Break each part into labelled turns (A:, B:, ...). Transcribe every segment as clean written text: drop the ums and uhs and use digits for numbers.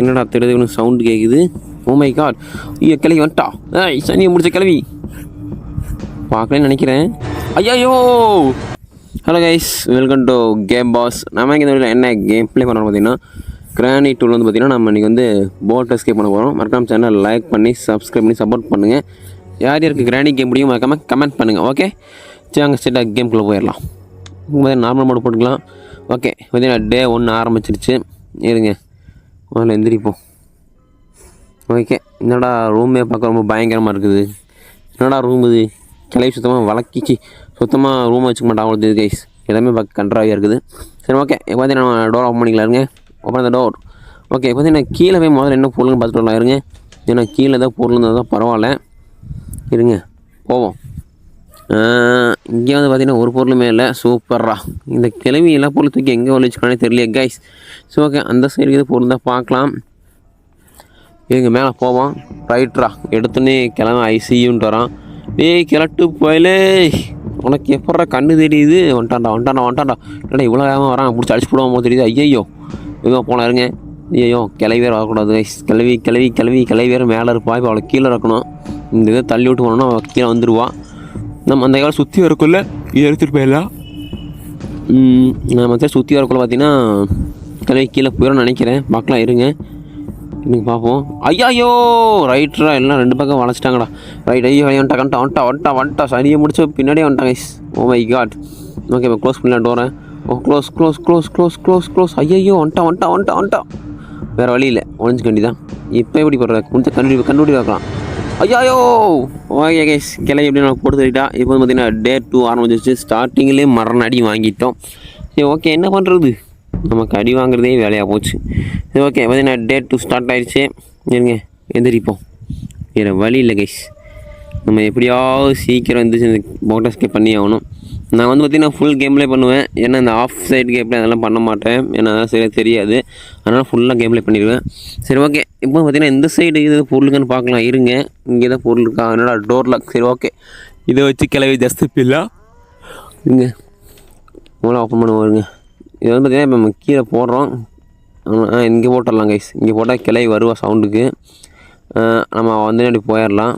A: என்னடா திடீர்னு சவுண்டு கேட்குது. ஓ மை காட், ஐயோ கிளவி வந்துட்டா. ஏய் சனியை முடிச்ச கிளவி பார்க்கலன்னு நினைக்கிறேன். ஐயோ hello guys, welcome to game pass. நம்ம இங்கே இந்த என்ன கேம் ப்ளே பண்ணுறோம் பார்த்தீங்கன்னா, கிரானி டூல் வந்து பார்த்தீங்கன்னா நம்ம இன்றைக்கி வந்து போட் எஸ்கேப் பண்ண போகிறோம். மறக்காம சேனல் லைக் பண்ணி சப்ஸ்கிரைப் பண்ணி சப்போர்ட் பண்ணுங்கள். யார் யாருக்கு கிரானி கேம் பிடிக்கும் மறக்காமல் கமெண்ட் பண்ணுங்கள். ஓகே சரி, அங்கே ஸ்டேட்டாக கேம்குள்ளே போயிடலாம். நார்மல் மோடு போட்டுக்கலாம். ஓகே பார்த்தீங்கன்னா டே 1 ஆரம்பிச்சிருச்சு. இருங்க முதல்ல எந்திரிப்போம். ஓகே என்னடா ரூமே பார்க்க ரொம்ப பயங்கரமாக இருக்குது. என்னடா ரூம் இது, கிளவி சுத்தமாக வளர்க்கிச்சு. சுத்தமாக ரூமை வச்சுக்க மாட்டேன் அவ்வளோ கைஸ். எல்லாமே பார்க்க கண்ட்ராவியாக இருக்குது. சரி ஓகே இப்போ பார்த்தீங்கன்னா நம்ம டோர் ஓப்பன் பண்ணிக்கலாம். இருங்க ஓப்பன் அந்த டோர். ஓகே இப்போ பார்த்தீங்கன்னா கீழே போய் முதல்ல என்ன பொருள்னு பார்த்துட்டு வரலாம். இருங்க ஏன்னா கீழே ஏதாவது பொருள் இருந்தால் தான் பரவாயில்ல. இருங்க போவோம். இங்கே வந்து பார்த்தீங்கன்னா ஒரு பொருளுமே இல்லை. சூப்பர்ரா. இந்த கிளவி எல்லா பொருள் தூக்கி எங்கே வச்சுக்கானே தெரியல கைஸ். ஸோ ஓகே அந்த சைடு இது பொருள் தான் பார்க்கலாம். இவங்க மேலே போவோம். ரைட்ரா எடுத்துன்னே கிளம்ப ஐசியூன்ட்டு வரான். டேய் கிளட்டு போயிலே, உனக்கு எப்பட்றா கண்ணு தெரியுது. வந்துட்டான்டா இல்லைடா இவ்வளோ வேகமாக வரான். பிடிச்சி அடிச்சு போடுவோம் போது தெரியுது. ஐயோ எங்கே போனால் இருங்க. ஐயோ கிளவி வேறு வரக்கூடாது கைஸ். கிளவி வேறு மேலே இருப்பா. இப்போ அவளை கீழே இருக்கணும். இந்த இதை தள்ளி விட்டு போனோம்னா அவள் கீழே வந்துடுவான். நம்ம அந்த காலம் சுற்றி வரக்குள்ள இதை எடுத்துகிட்டு போயிடலாம். நம்ம சுற்றி வரக்குள்ள பார்த்தீங்கன்னா கிளவி கீழே போயிடும்னு நினைக்கிறேன். பார்க்கலாம் இருங்க இன்னைக்கு பார்ப்போம். ஐயோ ரைட்ரா எல்லாம் ரெண்டு பக்கம் வளைச்சிட்டாங்கடா. ரைட் ஐயோ வந்துட்டா சரியை முடிச்சு பின்னாடியே வந்துட்டாங்க guys. Oh my god. Okay இப்போ க்ளோஸ் பண்ணலாம் டோரை. Oh close. ஐயோ வந்துட்டா. வேறு வழி இல்லை, ஒழிஞ்சுக்க வேண்டியதான். இப்போ எப்படி போடுற கொஞ்சம் கண்டுபிடி வைக்கலாம். ஐயோ ஓகே கைஸ், கிளை எப்படி நான் போட்டு தள்ளிட்டா. இப்போ வந்து பார்த்தீங்கன்னா டே 2 ஆரம்பிச்சிருச்சு. ஸ்டார்டிங்லேயே மரண அடி வாங்கிட்டோம். சரி ஓகே என்ன பண்ணுறது, நமக்கு அடி வாங்குறதே வேலையாக போச்சு. சரி ஓகே பார்த்தீங்கன்னா டே 2 ஸ்டார்ட் ஆகிடுச்சு. இருங்க எந்திரிப்போம். வேறு வழி இல்லை கைஸ், நம்ம எப்படியாவது சீக்கிரம் எழுந்திரிச்சு போட் எஸ்கேப் பண்ணி ஆகணும். நான் வந்து பார்த்திங்கன்னா ஃபுல் கேம்லே பண்ணுவேன். ஏன்னா இந்த ஆஃப் சைடு கேம்லே அதெல்லாம் பண்ண மாட்டேன். ஏன்னா அதான் சரியாக தெரியாது. அதனால் ஃபுல்லாக கேம்லே பண்ணிடுவேன். சரி ஓகே இப்போ பார்த்திங்கன்னா இந்த சைடு இது பொருளுக்குன்னு பார்க்கலாம். இருங்க இங்கே தான் பொருள் இருக்கா. என்னடா டோர் லாக். சரி ஓகே இதை வச்சு கிளவி ஜஸ்ட் பில்லா இங்கே மூலம் ஓப்பன் பண்ணுவோங்க. இது வந்து பார்த்திங்கன்னா இப்போ நம்ம கீழே போடுறோம். இங்கே போட்டுடலாம் கைஸ். இங்கே போட்டால் கிளவி வருவா சவுண்டுக்கு. நம்ம வந்து அப்படி போயிடலாம்.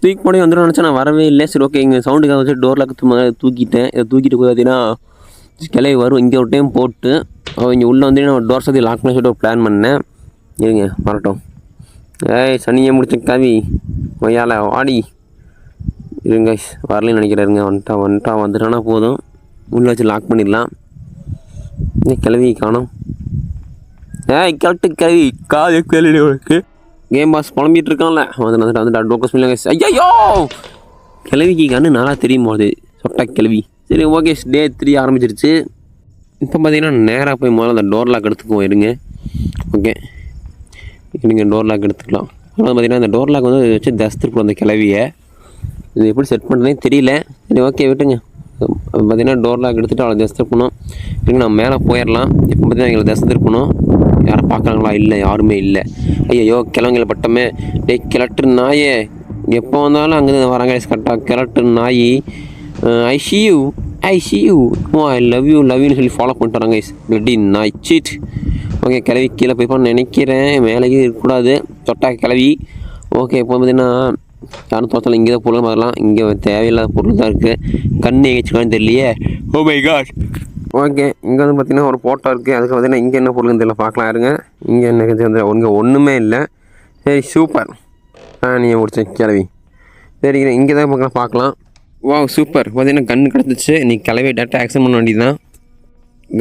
A: தூக்கி போட வந்துடும் நினச்சா நான் வரவே இல்லை. சரி ஓகே இங்கே சவுண்டுக்காக வச்சு டோர் லாக்கு தூக்கிட்டேன். இதை தூக்கிட்டு போய் பார்த்தீங்கன்னா கிளவி வரும். இங்கே ஒரு டைம் போட்டு இங்கே உள்ளே வந்து நான் டோர் சதி லாக் பண்ணி சொல்லிட்டு ஒரு பிளான் பண்ணேன். இருங்க வரட்டும். ஏய் சனியை முடிச்ச கவி ஒய்யால வாடி. இருங்க வரலன்னு நினைக்கிறாருங்க. வந்துட்டானா போதும், உள்ளே வச்சு லாக் பண்ணிடலாம். கிளவி காணோம். கரெக்டு கிளவி காது கேள்வி உனக்கு. கேம் பாஸ் புலம்பிகிட்டு இருக்கான்ல வந்துட்டு டோக்கஸ் பண்ணிங்க. ஐயோ கிளவிக்கு கண்ணு நல்லா தெரியும் போது சொட்டா கிளவி. சரி ஓகே டே 3 ஆரம்பிச்சிருச்சு. இப்போ பார்த்தீங்கன்னா நேராக போய் முதல்ல அந்த டோர் லாக் எடுத்துக்குவோம். இருங்க ஓகே இருங்க டோர் லாக் எடுத்துக்கலாம். அதாவது பார்த்தீங்கன்னா அந்த டோர் லாக் வந்து வச்சு தஸ்திருப்போம் அந்த கிளவியை. இது எப்படி செட் பண்ணுறதே தெரியல. சரி ஓகே விட்டுங்க. பார்த்தீங்கன்னா டோர் லாக் எடுத்துகிட்டு அவளை தஸ்து திருப்பணும். இருங்க நம்ம மேலே போயிடலாம். இப்போ பார்த்தீங்கன்னா எங்களை தஸ்து திருப்பணும். யாரும் பார்க்குறாங்களா? இல்லை யாருமே இல்லை. ஐயோ கிழங்குல பட்டமே. டேய் கிளட்டு நாயே, எப்போ வந்தாலும் அங்கேருந்து வராங்க கரெக்டாக. கிளட்டு நாய் ஐ சி யூ ஐ லவ் யூன்னு சொல்லி ஃபாலோ பண்ணிட்டு வராங்க பிளட்டி நாய் சீட். ஓகே கிளவி கீழே போய்ப்பான்னு நினைக்கிறேன். மேலேயே இருக்கக்கூடாது தொட்டா கிளவி. ஓகே இப்போ பார்த்தீங்கன்னா யாரும் தோற்றல. இங்கே தான் பொருள் பார்க்கலாம். இங்கே தேவையில்லாத பொருள் தான் இருக்குது. கண்ணு எங்கச்சுக்கான்னு தெரியலையே. ஓ மை காட். ஓகே இங்கே வந்து பார்த்திங்கன்னா ஒரு ஃபோட்டோ இருக்குது. அதுக்கு பார்த்தீங்கன்னா இங்கே என்ன பொருள்னு தெரியல. பார்க்கலாம் இருங்க. இங்கே என்ன இங்கே ஒன்றுமே இல்லை. சரி சூப்பர். நீங்கள் முடிச்ச கிளவி. சரி இங்கே தான் பார்க்கலாம். வா சூப்பர். பார்த்தீங்கன்னா கன்று கிடச்சிச்சு. நீ கிளவி டேட்டா ஆக்ஷன் பண்ண வேண்டியது தான்.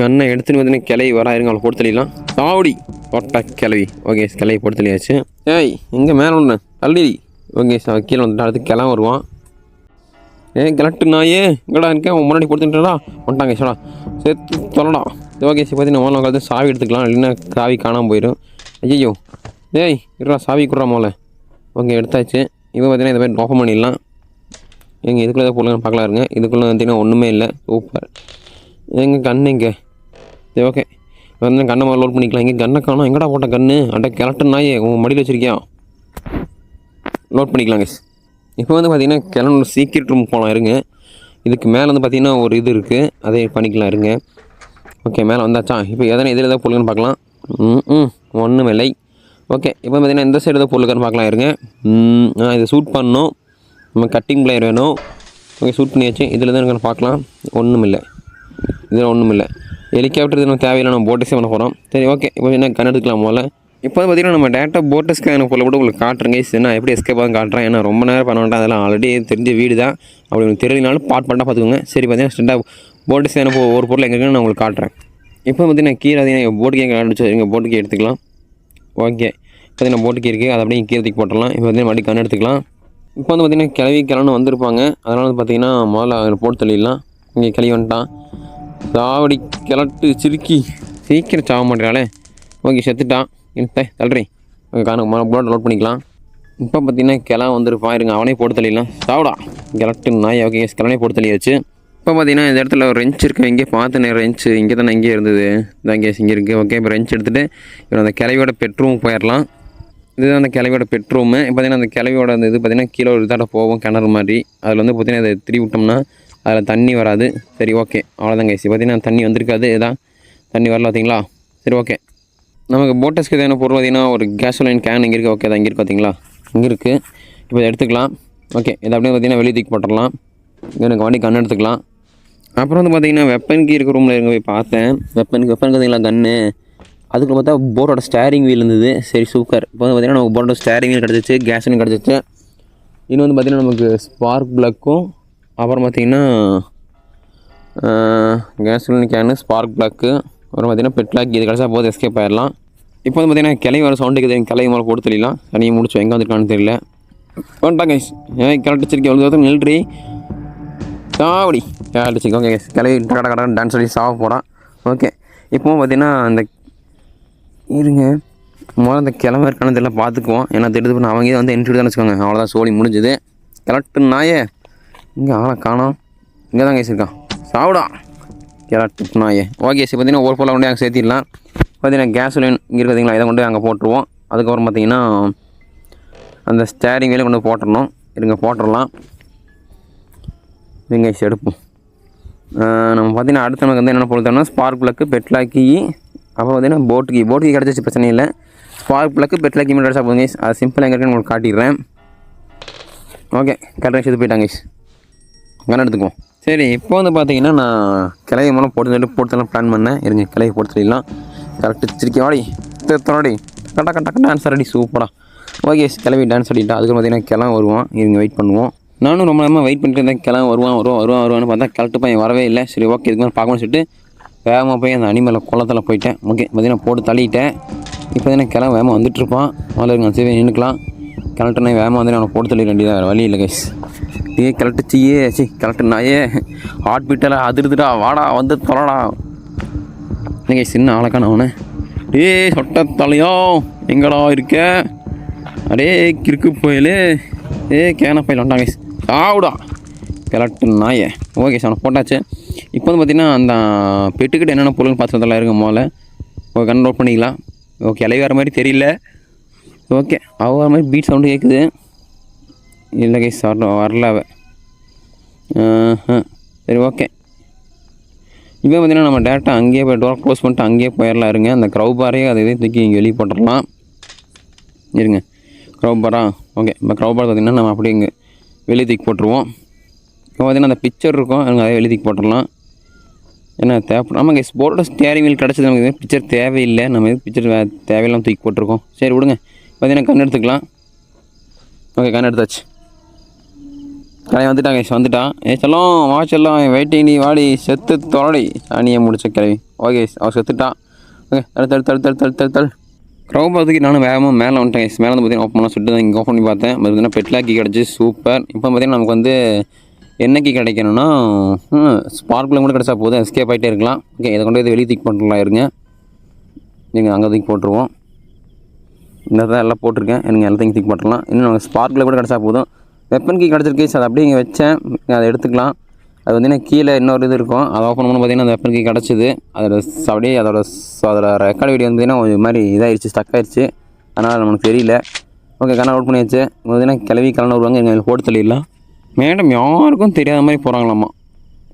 A: கன்னை எடுத்துன்னு பார்த்தீங்கன்னா கிளவி வராயிருங்க. அவளை போட்டு தள்ளிடலாம். சாவடி போட்டா கிளவி. ஓகே கிளவி போட்டு தள்ளியாச்சு. ஏய் இங்கே மேலே ஒன்று தள்ளி. ஓகே கீழே வந்துட்டு அடுத்து கிளம்ப வருவான். கிளட்டு நாயே இங்கடா இருக்கேன். உன் முன்னாடி கொடுத்துட்டா வந்துட்டாங்க சடா சேர்த்து சொல்லடா. ஓகே சரி பார்த்தீங்கன்னா முதல்ல உட்காந்து சாவி எடுத்துக்கலாம். இல்லைன்னா சாவி காணாமல் போயிடும். ஐயோ ஏய் இருடா சாவி குடுறா மோல. ஓகே எடுத்தாச்சு. இப்போ பார்த்தீங்கன்னா இந்த மாதிரி ஓப்பன் பண்ணிடலாம். எங்கள் இதுக்குள்ளே தான் போடலான்னு பார்க்கலாம் இருங்க. இதுக்குள்ளே பார்த்தீங்கன்னா ஒன்றுமே இல்லை. சூப்பர். எங்கள் கண்ணு இங்கே. சரி ஓகே வந்து கண்ணை மாதிரி லோட் பண்ணிக்கலாம். இங்கே கண்ணை காணும். எங்கடா போட்ட கண்ணு அட்ட கிளட்டு நாயே உன் மடியில் வச்சுருக்கியா? லோட் பண்ணிக்கலாங்க. இப்போ வந்து பார்த்திங்கன்னா கிளம்பு சீக்கிரம் ரூம் போகலாம். இருங்க இதுக்கு மேலே வந்து பார்த்திங்கன்னா ஒரு இது இருக்குது. அதே பண்ணிக்கலாம் இருங்க. ஓகே மேலே வந்தாச்சா. இப்போ எதனா இதில் எதாவது பொருளுன்னு பார்க்கலாம். ஒன்றும் இல்லை. ஓகே இப்போ பார்த்தீங்கன்னா இந்த சைடு தான் பொருளுக்கான பார்க்கலாம் இருங்க. இதை ஷூட் பண்ணணும், நம்ம கட்டிங் பிளேயர் வேணும். ஓகே ஷூட் பண்ணியாச்சு. இதில் தான் எனக்கு பார்க்கலாம், ஒன்றும் இல்லை, இதில் ஒன்றும் இல்லை. ஹெலிகாப்டர் இது நம்ம தேவையில்லை, நம்ம போட்டஸே பண்ண போகிறோம். சரி ஓகே இப்போ என்ன கண் எடுத்துக்கலாம் போல். இப்போ பார்த்தீங்கன்னா நம்ம டேரெக்டாக போட்டஸ்க்கு எனக்கு பொருளை கூட உங்களுக்கு காட்டுறேங்க. நான் எப்படி எஸ்கேப் ஆகும் காட்டுறேன். ஏன்னா ரொம்ப நேரம் பண்ண வேண்டாம், அதெல்லாம் ஆல்ரெடி தெரிஞ்ச வீடு தான். அப்படி உங்களுக்கு தெரியலனாலும் பண்ணால் பார்த்துக்கோங்க. சரி பார்த்தீங்கன்னா ஸ்டெண்டாக போட்டஸ் எனக்கு ஒரு பொருள் எங்கே நான் உங்களுக்கு காட்டுறேன். இப்போ பார்த்தீங்கன்னா கீழே பார்த்தீங்கன்னா போட்டுக்கு எங்கே ஆரம்பிச்சு எங்கள் போட்டுக்கு எடுத்துக்கலாம். ஓகே பார்த்தீங்கன்னா போட்டுக்கு இருக்குது, அதை அப்படியே கீழே தூக்கி போட்டுடலாம். இப்போ பார்த்தீங்கன்னா மறுபடியும் கண் எடுத்துக்கலாம். இப்போ வந்து பார்த்தீங்கன்னா கிளம்பி வந்திருப்பாங்க. அதனால் வந்து பார்த்தீங்கன்னா முதல்ல அதில் போட்டு தள்ளிடலாம். இங்கே கிளவி வந்துட்டான், சாவடி கிளட்டு சிரிக்கி சீக்கிரம் சாக மாட்டேறாளே. ஓகே செத்துட்டான், தள்ளுறி போட்டு லோட் பண்ணிக்கலாம். இப்போ பார்த்தீங்கன்னா வந்துருப்பான், இருங்க அவனே போட்டு தள்ளிடலாம். சாவடா கிளட்டு நாய். ஓகே கிளனே போட்டு தள்ளியாச்சு. இப்போ பார்த்தீங்கன்னா இந்த இடத்துல ஒரு ரெஞ்ச் இருக்குது, இங்கே பார்த்தேன் ரெஞ்சு இங்கே தானே இங்கே இருந்தது, இதான் கேஸ் இங்கே இருக்குது. ஓகே இப்போ ரெஞ்ச் எடுத்துகிட்டு இப்போ அந்த கிளவியோட பெட்ரூம் போயிடலாம். இதுதான் அந்த கிளவியோட பெட்ரூமு. இப்போ பார்த்தீங்கன்னா அந்த கிளவியோட அந்த இது பார்த்தீங்கன்னா கீழே ஒரு இதாட்ட போவோம், கிணறு மாதிரி. அதில் வந்து பார்த்தீங்கன்னா அதை திரி விட்டோம்னா அதில் தண்ணி வராது. சரி ஓகே அவ்வளோதான் கைஸ். பார்த்தீங்கன்னா தண்ணி வந்திருக்காது, இதான் தண்ணி வரல பார்த்தீங்களா. சரி ஓகே நமக்கு போட்டஸ்க்கு தேவையான பொருள் பார்த்தீங்கன்னா ஒரு கேஸோலைன் கேன் இங்கே இருக்குது. ஓகே தான் இங்கே இருக்குது பார்த்தீங்களா, இங்கே இருக்குது. இப்போ இதை எடுத்துக்கலாம். ஓகே இதை அப்படியே பார்த்தீங்கன்னா வெளியே தூக்கி போட்டுடலாம். எனக்கு வண்டி கன்று எடுத்துக்கலாம். அப்புறம் வந்து பார்த்தீங்கன்னா வெப்பனுக்கு இருக்க ரூமில் இருங்க போய் பார்த்தேன். வெப்பனுக்கு பார்த்தீங்களா கன்று. அதுக்கு பார்த்தா போட்டோட ஸ்டேரிங் வீல் இருந்தது. சரி சூப்பர். இப்போ வந்து பார்த்தீங்கன்னா நமக்கு போட்டோட ஸ்டேரிங் வீல் கிடச்சிச்சு, கேஸோலைன் கிடச்சிச்சு. இன்னும் வந்து பார்த்தீங்கன்னா நமக்கு ஸ்பார்க் ப்ளக்கும், அப்புறம் பார்த்தீங்கன்னா கேஸோலைன் கேனு, ஸ்பார்க் ப்ளக்கு, அப்புறம் பார்த்தீங்கன்னா பெட்லாக் இது கிடச்சா போது எஸ்கேப் ஆயிடலாம். இப்போ வந்து பார்த்தீங்கன்னா கிளை வர சவுண்டு இருக்குது, கிளை மேலே போட்டு தெரியலாம். தனியாக முடிச்சு எங்கே வந்துருக்கான்னு தெரியல. வந்துட்டாங்க கைஸ், கரெக்டாக வச்சிருக்கேன். எவ்வளோ நில்றி சாவடி கேட்டுச்சிருக்கேன். ஓகே கைஸ் கிளை கடை டான்ஸ் சொல்லி சாவ போகிறான். ஓகே இப்போவும் பார்த்தீங்கன்னா அந்த இருங்க முதல்ல அந்த கிளம்ப இருக்கானு தெரியல பார்த்துக்குவோம். ஏன்னா தெரிஞ்சு பண்ண அவங்க வந்து என்ட்ரி தான் வச்சுக்கோங்க. அவ்வளோதான் சோழி முடிஞ்சுது. கிளட்டு நாயே இங்கே ஆளை காணோம், இங்கே தான் கைஸ் இருக்கான். சாவிடா கிளட்டு நாயே. ஓகே சார் பார்த்தீங்கன்னா ஒரு பொருளை கொண்டு அங்கே சேர்த்திடலாம். பார்த்தீங்கன்னா கேஸோலைன் இங்கே இருக்குதுங்களா, இதை கொண்டு அங்கே போட்டுருவோம். அதுக்கப்புறம் பார்த்தீங்கன்னா அந்த ஸ்டேரிங் வீலே கொண்டு போட்டுடணும். இருங்க போட்டுடலாம். இருங்க எடுப்போம். நம்ம பார்த்தீங்கன்னா அடுத்த நமக்கு வந்து என்னென்ன பொருள் தரணும், ஸ்பார்க் ப்ளக்கு, பெட்லாக்கி, அப்புறம் பார்த்தீங்கன்னா போட்டுக்கு கிடச்சிச்சு பிரச்சனை இல்லை. ஸ்பார்க் ப்ளக்கு பெட்லாக்கி மட்டும் கிடச்சா போதுங்க. அது சிம்பிளாக எங்கே இருக்குன்னு உங்களுக்கு காட்டிடுறேன். ஓகே கரெக்டாக எடுத்து போயிட்டாங்க கண்ணை எடுத்துக்குவோம். சரி இப்போ வந்து பார்த்தீங்கன்னா நான் கிளைய மூலம் போட்டுலாம் பிளான் பண்ணேன். இருங்க கிளையை போட்டு தள்ளிடலாம். கரெக்டு சிரிக்கி வாடி தோடி கரெக்டாக டான்ஸ் ஆடி சூப்பராக. ஓகே கிளவி டான்ஸ் ஆடிட்டா. அதுக்கு பார்த்தீங்கன்னா கிளம்ப வருவான். இருங்க வெயிட் பண்ணுவோம். நானும் ரொம்ப நேரமாக வெயிட் பண்ணிட்டு இருந்தேன். கிளம்ப வருவான்னு பார்த்தா கிளட்டு பையன் வரவே இல்லை. சரி ஓகே இதுக்கு மேலே பார்க்கணும்னு சொல்லிட்டு வேகமாக போய் அந்த அனிமலை குளத்தில் போயிட்டேன். ஓகே பார்த்தீங்கன்னா போட்டு தள்ளிட்டேன். இப்போ பார்த்தீங்கன்னா கிளம்ப வேகமாக வந்துட்டுருப்பான். அதில் இருங்க சரி நின்றுக்கலாம். கிளட்டுனா வேகமாக வந்து அவனை போட்டு தள்ளி வேண்டியதாக வேறு வழி இல்லை கைஸ். இதே கிளட்டுச்சியே கிளட்டு நாயே ஹார்ட் பீட்டெல்லாம் அதிருதுடா, வாடா வந்து தொலைடா. இல்லைங்க சின்ன ஆளக்கான அவனை. டே சொட்ட தலையோ எங்கடா இருக்க, அடே கிறுக்கு போயிலு கேன போயில் வந்தாங்க சாவுடா கிளட்டு நாயே. ஓகே சார் அவனை போட்டாச்சு. இப்போ வந்து பார்த்திங்கன்னா அந்த பெட்டுக்கிட்ட என்னென்ன பொருள்னு பார்த்துறதெல்லாம் இருங்க முதல்ல. ஓகே கண் நோட் பண்ணிக்கலாம். ஓகே இலை வேறு மாதிரி தெரியல. ஓகே அவ மாதிரி பீட் சவுண்டு கேட்குது. இல்லை கைஸ் வரல அவ. சரி ஓகே இப்போ பார்த்தீங்கன்னா நம்ம டேரெக்டாக அங்கேயே போய் டோர் க்ளோஸ் பண்ணிட்டு அங்கேயே போயிடலாம். இருங்க அந்த க்ரௌ பாரையே அதை தூக்கி இங்கே வெளியே போட்டுடலாம். இருங்க க்ரௌ பாரா. ஓகே இப்போ க்ரௌ பார் பார்த்திங்கன்னா நம்ம அப்படியே இங்கே வெளியே தூக்கி போட்டுருவோம். இப்போ பார்த்திங்கன்னா அந்த பிக்சர் இருக்கும், எனக்கு அதே வெளியே தூக்கி போட்டுடலாம். ஏன்னா தேவைப்படும். ஆமாம் கைஸ் போட்டோ ஸ்டேரிங் வீல் கிடச்சது, நமக்கு பிக்சர் தேவையில்லை. நம்ம எது பிக்சர் தேவையில்லாமல் தூக்கி போட்டிருக்கோம். சரி விடுங்க. பார்த்தீங்கன்னா கண் எடுத்துக்கலாம். ஓகே கண் எடுத்தாச்சு. கிளவி வந்துட்டான் கைஸ் வந்துட்டான். செல்லம் வா செல்லம் வெயிட்டிங் நீ வாடி செத்து தொலடி சாணியை முடிச்ச கிளவி. ஓகே அவன் செத்துட்டான். ஓகே தள் க்ரௌ பார்த்துக்கு நானும் வேகமாக மேலே வந்துட்டேன் கைஸ். மேலே வந்து பார்த்தீங்கன்னா ஓப்பன் பண்ண சொல்லிட்டு இங்கே ஓப்பன் பண்ணி பார்த்தேன். பார்த்தீங்கன்னா பெட்லாக்கி கிடச்சி சூப்பர். இப்போ பார்த்தீங்கன்னா நமக்கு வந்து என்னைக்கு கிடைக்கணும்னா ஸ்பார்க்கில் கூட கிடச்சா போதும், எஸ்கேப் ஆகிட்டே இருக்கலாம். ஓகே இதை கொண்டு வெளியே தூக்கி போட்டுலாம் இருங்க. நீங்கள் அங்கே தூக்கி போட்டுருவோம். இந்த தான் எல்லாம் போட்டிருக்கேன். எனக்கு எல்லாத்தையும் தூக்கி போட்டுடலாம். இன்னும் நமக்கு ஸ்பார்க்கில் கூட கிடச்சா போதும். வெப்பன் கீ கிடச்சிருக்கு. அதை அப்படியே இங்கே வச்சேன், அதை எடுத்துக்கலாம். அது வந்து கீழே இன்னொரு இது இருக்கும், அதை ஓப்பன் பண்ணி பார்த்தீங்கன்னா அந்த வெப்பன் கீ கிடச்சிது. அதோட அப்படியே அதோட ரெக்கார்டு வீடியோ வந்து ஒரு மாதிரி இதாகிடுச்சு, ஸ்டக் ஆகிடுச்சு. அதனால் நமக்கு தெரியல. ஓகே கண்ணா நோட் பண்ணி வச்சு பார்த்தீங்கன்னா கிளவி கலந்து வருவாங்க. எங்களுக்கு போட்டு தள்ளிடலாம். மேடம் யாருக்கும் தெரியாத மாதிரி போகிறாங்களாம்மா.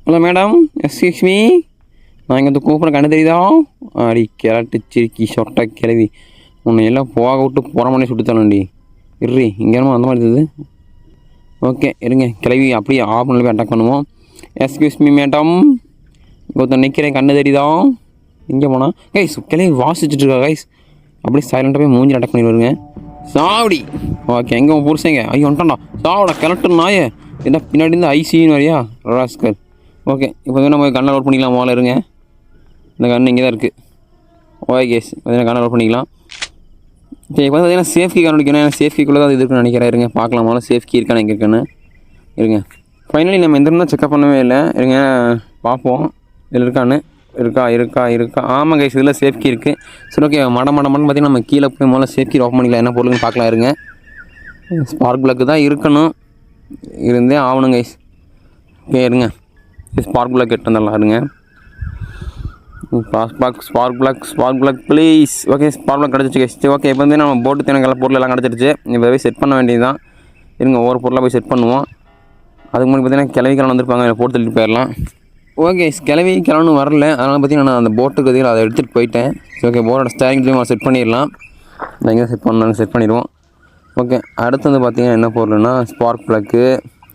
A: ஹலோ மேடம் எக்ஸ்கியூஸ் மீ, நான் இங்கே வந்து கூப்பிட்ற கண்ணு தெரியுதா? அடி கிளட்டு சிரிக்கி சொட்டை கிளவி. உன்னை எல்லாம் போக விட்டு புற பண்ணி சுட்டுத்தானண்டி. இரு இங்கேமா அந்த மாதிரி இருந்தது. ஓகே இருங்க கிளவி அப்படியே ஆஃப் பண்ணி போய் அட்டாக் பண்ணுவோம். எஸ்கியூஸ் மீ மேடம், ஒருத்தன் நிற்கிறேன், கண்ணு தெரியுதா? இங்கே போனால் கைஸ் கிளவி வாசிச்சுட்டு இருக்கா கைஸ். அப்படியே சைலண்டாக போய் மூஞ்சி அட்டாக் பண்ணி வருங்க. சாவடி. ஓகே எங்கே உன் புருஷங்க? ஐயோ வந்துட்டான்டா. சாவடா கிளட்டு நாயே. என்ன பின்னாடி இருந்து ஐசின்னு வரியா ராஸ்கர். ஓகே இப்போ வந்து நம்ம கண்ணை லோட் பண்ணிக்கலாம். முதல்ல இருங்க, இந்த கண்ணு இங்கே தான் இருக்குது. ஓகே கேஸ் பார்த்தீங்கன்னா கண்ணை லோட் பண்ணிக்கலாம். சரி இப்போ பார்த்தீங்கன்னா சேஃப்கி கண்டுபிடிக்கணும். ஏன்னா சேஃப்கிக்குள்ளே தான் இது இருக்குன்னு நினைக்கிறேன். இருங்க பார்க்கலாம் முதல்ல சேஃப்கி இருக்கான்னு எங்கே இருக்குன்னு. இருங்க ஃபைனலி நம்ம எந்த இருந்தால் செக்அப் பண்ணவே இல்லை. இருங்க பார்ப்போம் இதில் இருக்கான்னு. இருக்கா ஆமாம் கைஸ் இதில் சேஃப்கி இருக்குது. சரி ஓகே மடம்னு பார்த்தீங்கன்னா நம்ம கீழே போய் முதல்ல சேஃப்கி ஓப்பன் பண்ணிக்கலாம். என்ன பொருளுன்னு பார்க்கலாம். இருங்க ஸ்பார்க் பிளக்கு தான் இருக்கணும், இருந்தே ஆகணும் கைஸ். ஓகே இருங்க ஸ்பார்க் பிளக் எட்டு வந்துடலாம். இருங்க spark plug please. Okay spark plug கிடச்சிச்சு கைஸ். ஓகே இப்போ வந்து நம்ம போட்டு தேவையான பொருள் எல்லாம் கிடச்சிருச்சு. இப்போ போய் செட் பண்ண வேண்டியது தான். இருங்க ஒவ்வொரு பொருளாக போய் செட் பண்ணுவோம். அதுக்கு முன்னாடி பார்த்தீங்கன்னா கிளவி வந்திருப்பாங்க, போட்டு தள்ளிட்டு போயிடலாம். ஓகே கிளம்பி வரல, அதனால் பார்த்தீங்கன்னா நான் அந்த போட்டுக்கு அதை எடுத்துகிட்டு போயிட்டேன். ஓகே போட்டோட ஸ்டேரிங் போய் செட் பண்ணிடலாம். எங்கே செட் பண்ணாலும் செட் பண்ணிடுவோம். ஓகே அடுத்து வந்து பார்த்திங்கன்னா என்ன பொருள்னா ஸ்பார்க் ப்ளக்கு,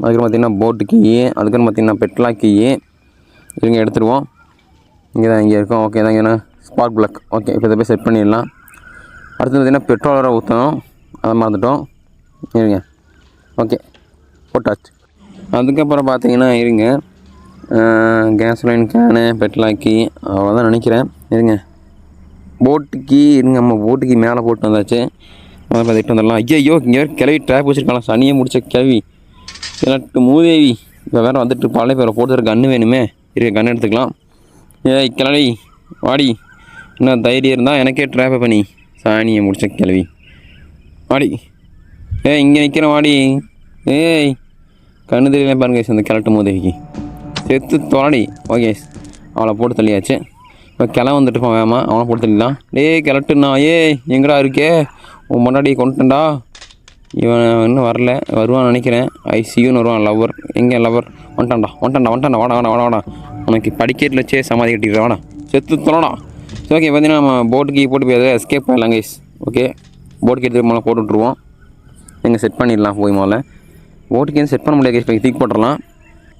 A: அதுக்கப்புறம் பார்த்திங்கன்னா போட்டு கீ, அதுக்கப்புறம் பார்த்திங்கன்னா பெட்லா கீ. இவங்க எடுத்துருவோம். இங்கே இருக்கும். ஓகே தான் இங்கே ஸ்பார்க் ப்ளக். ஓகே இப்போ இதை போய் செட் பண்ணிடலாம். அடுத்து பார்த்திங்கன்னா பெட்ரோல் வர ஊற்றணும், அதை மறந்துட்டோம். இருங்க ஓகே போட்டாச்சு. அதுக்கப்புறம் பார்த்திங்கன்னா இருங்க கேஸ்லைன் கேனு பெட்லாக்கி அவ்வளோதான் நினைக்கிறேன். இருங்க போட்டுக்கு இருங்க நம்ம போட்டுக்கு மேலே போட்டு வந்தாச்சு. அதை பார்த்துட்டு வந்துடலாம். ஐயோ இங்கே கிளவி ட்ராப் வச்சுருக்கலாம், சனியை முடிச்ச கிளவி சிலட்டு மூதேவி. இப்போ வேறு வந்துட்டு பாலே இப்போ போட்டு கன்று வேணுமே. இருக்க கன்று எடுத்துக்கலாம். ஏய் கிளவி வாடி, இன்னும் தைரியம் இருந்தால் எனக்கே ட்ராப்பை பண்ணி சாணியை முடிச்ச கிளவி வாடி. ஏய் இங்கே நிற்கிறேன் வாடி. ஏய் கண்ணு தெரியல பாருங்க அந்த கிளட்டு மூதேவிக்கு செத்து தொலாடி. ஓகே அவளை போட்டு தள்ளியாச்சு. இப்போ வந்துட்டு இருப்பான் வேமா, அவனை போட்டு தள்ளிடலாம். கிளட்டுண்ணா எங்கடா இருக்கே, உன் முன்னாடி கொண்டுட்டா. இவன் இன்னும் வரல, வருவான்னு நினைக்கிறேன். ஐசியூன்னு வருவான். லவ்வர் எங்கே லவ்வர்? வந்துட்டான்டா வாடா. உனக்கு படிக்கட்டில் வச்சே சமாதி கட்டிக்கிறா வாடா, செத்து தொலடா. சரி ஓகே பார்த்தீங்கன்னா நம்ம போட்டுக்கு போட்டு போய் எஸ்கேப் பண்ணலாம் கைஸ். ஓகே போட்டுக்கு எடுத்து முதல்ல போட்டு விட்ருவோம். எங்கே செட் பண்ணிடலாம் போய் முதல்ல. போட்டுக்கு செட் பண்ண முடியாது கைஸ், தூக்கி போட்டுடலாம்.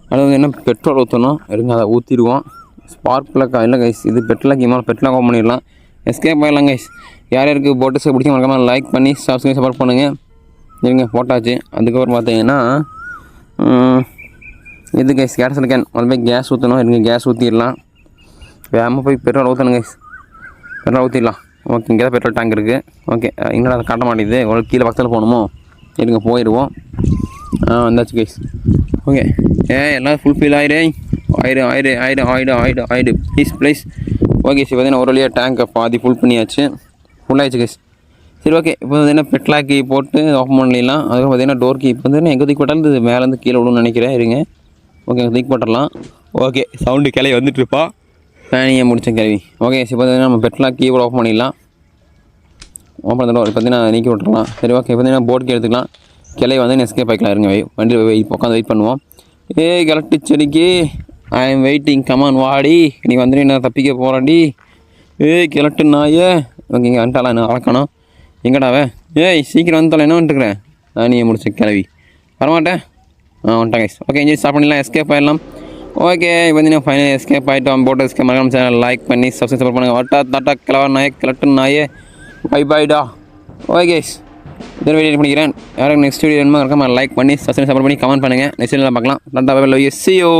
A: அது வந்து என்ன பெட்ரோல் ஊற்றணும். இருங்க அதை ஊற்றிடுவோம். ஸ்பார்க் பிளக்கா இல்லை கைஸ், இது பெட்லாக்கி மேலே பெட்லாக் ஓப்பன் பண்ணிடலாம். எஸ்கேப் ஆகிடலாம் கைஸ். யாருக்கு போட்டு பிடிக்கும் மறக்காம லைக் பண்ணி சப்ஸ்கிரைப் சப்போர்ட் பண்ணுங்கள். இருங்க போட்டாச்சு. அதுக்கப்புறம் பார்த்தீங்கன்னா இது கைஸ் கேஸ் கேன் முதல்ல போய் கேஸ் ஊற்றணும். இருங்க கேஸ் ஊற்றிடலாம். வேகமாக போய் பெட்ரோல் ஊற்றணும் கைஸ், பெட்ரோல் ஊற்றிடலாம். ஓகே இங்கே தான் பெட்ரோல் டேங்க் இருக்குது. ஓகே இங்கே அதை காட்ட மாட்டேங்குது, ஒரு கீழே பக்கத்தில் போகணுமோ. இருங்க போயிடுவோம். வந்தாச்சு கைஸ். ஓகே எல்லாம் ஃபுல்ஃபில் ஆயிடு ப்ளீஸ். ஓகே சரி பார்த்தீங்கன்னா ஒரு வழியாக டேங்கை பாதி ஃபுல் பண்ணியாச்சு, ஃபுல்லாகிடுச்சு கைஸ். சரி ஓகே இப்போ பார்த்தீங்கன்னா பெட்லாக்கி போட்டு ஓப்பன் பண்ணிடலாம். அதுக்கப்புறம் பார்த்தீங்கன்னா டோர் கீ இப்போ வந்து எங்கே தூக்கி போட்டாலும் இது மேலேருந்து கீழே விடுன்னு நினைக்கிறேன். இருங்க ஓகே தூக்கி போட்டுடலாம். ஓகே சவுண்டு கிளவி வந்துட்டுருப்பா, ஃபேனியை முடித்த கிளவி. ஓகே சரி பார்த்தீங்கன்னா நம்ம பெட்லாக் கீ கூட ஓப்பன் பண்ணிடலாம். ஓப்பன் பண்ண டோர் பார்த்தீங்கன்னா நீக்கி விட்டுறலாம். சரி ஓகே பார்த்தீங்கன்னா போர்டு கீ எடுத்துக்கலாம். கிளை வந்து எஸ்கேப் ஆகிக்கலாம். இருங்க வண்டி உட்காந்து வெயிட் பண்ணுவோம். கரெக்டு செடிக்கு ஐ எம் வெயிட்டிங், கமான் வாடி, நீ வந்து என்ன தப்பிக்க போகிறாடி. கிளட்டு நாயே. ஓகே இங்கே வந்துட்டாலாம், என்ன வளர்க்கணும். எங்கடாவே சீக்கிரம் வந்துட்டால என்ன வந்துட்டுருக்கிறேன். நீ முடிச்ச கிளவி வரமாட்டேன். வந்துட்டேன் கைஸ். ஓகே இன்ஜின் ஸ்டார்ட் பண்ணிடலாம், எஸ்கேப் ஆகிடலாம். ஓகே இப்போ வந்து ஃபைனல் எஸ்கேப் ஆகிட்டோம். போட்டு எஸ்கேப் மறக்காம சேனல் லைக் பண்ணி சப்ஸ்கிரைப் சப்போர்ட் பண்ணுங்கள். வட்டா கிளவர் நாயே கிளட்டு நாயே பைடா. ஓகே கைஸ் இதோட வீடியோ பண்ணிக்கிறேன். யாரும் நெக்ஸ்ட் வீடியோ வேணுமோ மறக்காம லைக் பண்ணி சப்ஸ்கிரைப் சப்போர்ட் பண்ணி கமெண்ட் பண்ணுங்கள். நெக்ஸ்ட் வீடியோவில் பார்க்கலாம். டாட்டா bye bye, love you, see you.